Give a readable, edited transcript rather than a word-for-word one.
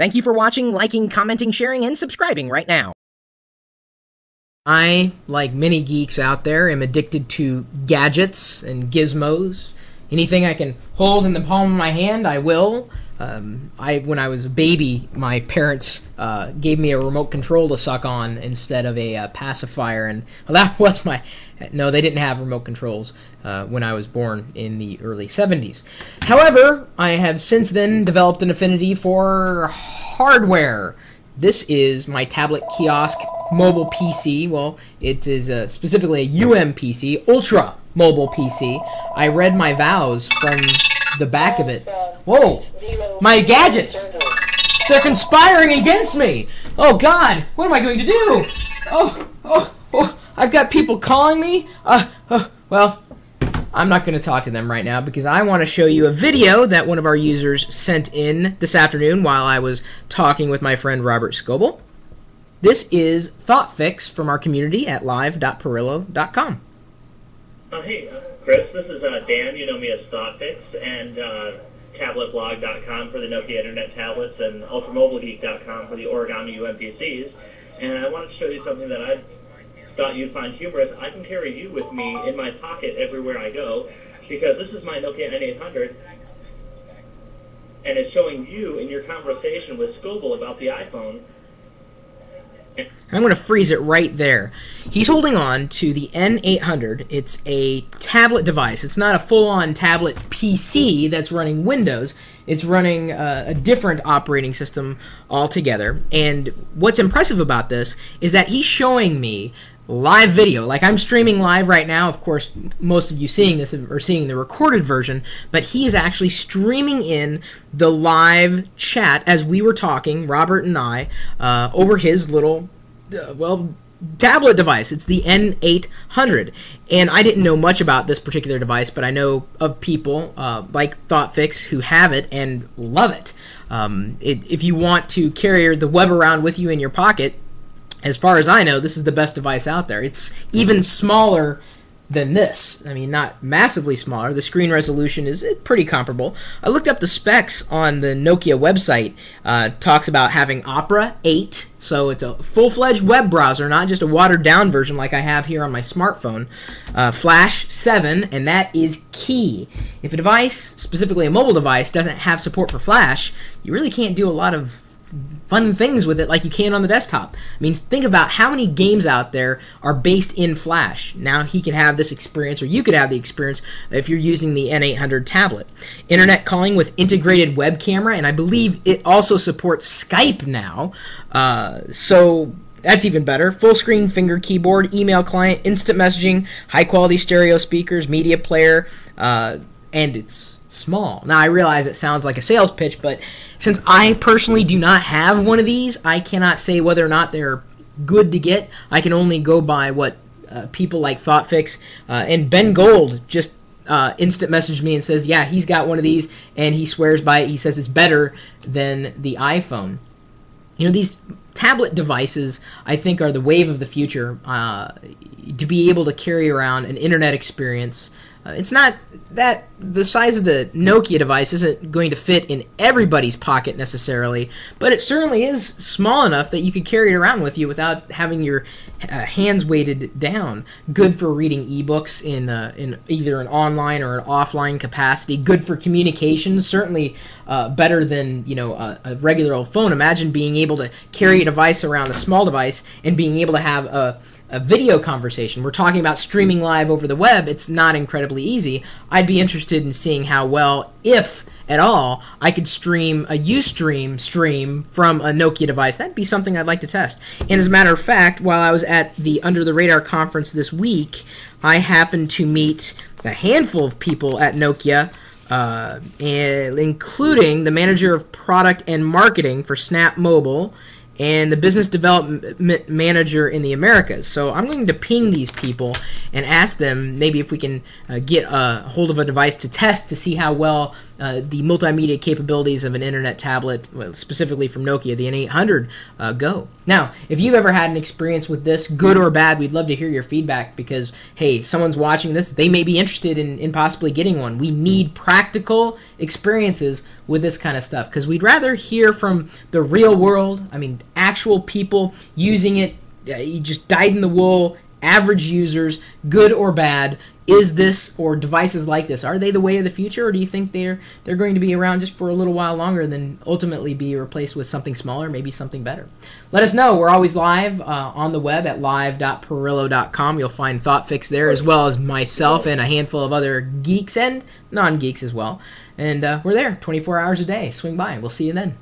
Thank you for watching, liking, commenting, sharing, and subscribing right now. I, like many geeks out there, am addicted to gadgets and gizmos. Anything I can hold in the palm of my hand, I will. When I was a baby, my parents gave me a remote control to suck on instead of a pacifier, and well, that was my... No, they didn't have remote controls when I was born in the early 70s. However, I have since then developed an affinity for hardware. This is my tablet kiosk mobile PC. Well, it is specifically a UMPC, Ultra Mobile PC. I read my vows from the back of it. Whoa! My gadgets! They're conspiring against me! Oh God! What am I going to do? Oh! I've got people calling me? Well, I'm not going to talk to them right now because I want to show you a video that one of our users sent in this afternoon while I was talking with my friend Robert Scoble. This is ThoughtFix from our community at live.pirillo.com. Hey, Chris, this is Dan. You know me as ThoughtFix, and tabletblog.com for the Nokia Internet tablets, and ultramobilegeek.com for the origami UMPCs. And I wanted to show you something that I thought you'd find humorous. I can carry you with me in my pocket everywhere I go, because this is my Nokia N800, and it's showing you in your conversation with Scoble about the iPhone. I'm going to freeze it right there. He's holding on to the N800. It's a tablet device. It's not a full-on tablet PC that's running Windows. It's running a different operating system altogether. And what's impressive about this is that he's showing me live video. Like, I'm streaming live right now. Of course, most of you seeing this are seeing the recorded version, but he is actually streaming in the live chat as we were talking, Robert and I, over his little, tablet device. It's the N800. And I didn't know much about this particular device, but I know of people like ThoughtFix who have it and love it. If you want to carry the web around with you in your pocket, as far as I know, this is the best device out there. It's even smaller than this. I mean, not massively smaller. The screen resolution is pretty comparable. I looked up the specs on the Nokia website. Talks about having Opera 8, so it's a full-fledged web browser, not just a watered-down version like I have here on my smartphone. Flash 7, and that is key. If a device, specifically a mobile device, doesn't have support for Flash, you really can't do a lot of fun things with it like you can on the desktop. I mean, think about how many games out there are based in Flash. Now he can have this experience, or you could have the experience if you're using the N800 tablet. Internet calling with integrated web camera, and I believe it also supports Skype now. So that's even better. Full screen finger keyboard, email client, instant messaging, high quality stereo speakers, media player, and it's small. Now, I realize it sounds like a sales pitch, but since I personally do not have one of these, I cannot say whether or not they're good to get. I can only go by what people like ThoughtFix and Ben Gold just instant messaged me and says, yeah, he's got one of these, and he swears by it. He says it's better than the iPhone. You know, these tablet devices, I think, are the wave of the future. To be able to carry around an internet experience, it's not that the size of the Nokia device isn't going to fit in everybody's pocket necessarily, but it certainly is small enough that you could carry it around with you without having your hands weighted down. Good for reading ebooks in either an online or an offline capacity. Good for communication. Certainly better than a regular old phone. Imagine being able to carry a device around, a small device, and being able to have a video conversation. We're talking about streaming live over the web. It's not incredibly easy. I'd be interested in seeing how well, if at all, I could stream a Ustream stream from a Nokia device. That'd be something I'd like to test. And as a matter of fact, while I was at the Under the Radar conference this week, I happened to meet a handful of people at Nokia, including the manager of product and marketing for Snap Mobile, and the business development manager in the Americas. So I'm going to ping these people and ask them maybe if we can get a hold of a device to test to see how well the multimedia capabilities of an internet tablet, well, specifically from Nokia, the N800, go. Now, if you've ever had an experience with this, good or bad, we'd love to hear your feedback because, hey, someone's watching this, they may be interested in possibly getting one. We need practical experiences with this kind of stuff because we'd rather hear from the real world, I mean, actual people using it, just dyed-in-the-wool, average users, good or bad. Is this, or devices like this, are they the way of the future, or do you think they're going to be around just for a little while longer and then ultimately be replaced with something smaller, maybe something better? Let us know. We're always live on the web at live.pirillo.com. You'll find ThoughtFix there, as well as myself and a handful of other geeks and non-geeks as well. And we're there 24 hours a day. Swing by. We'll see you then.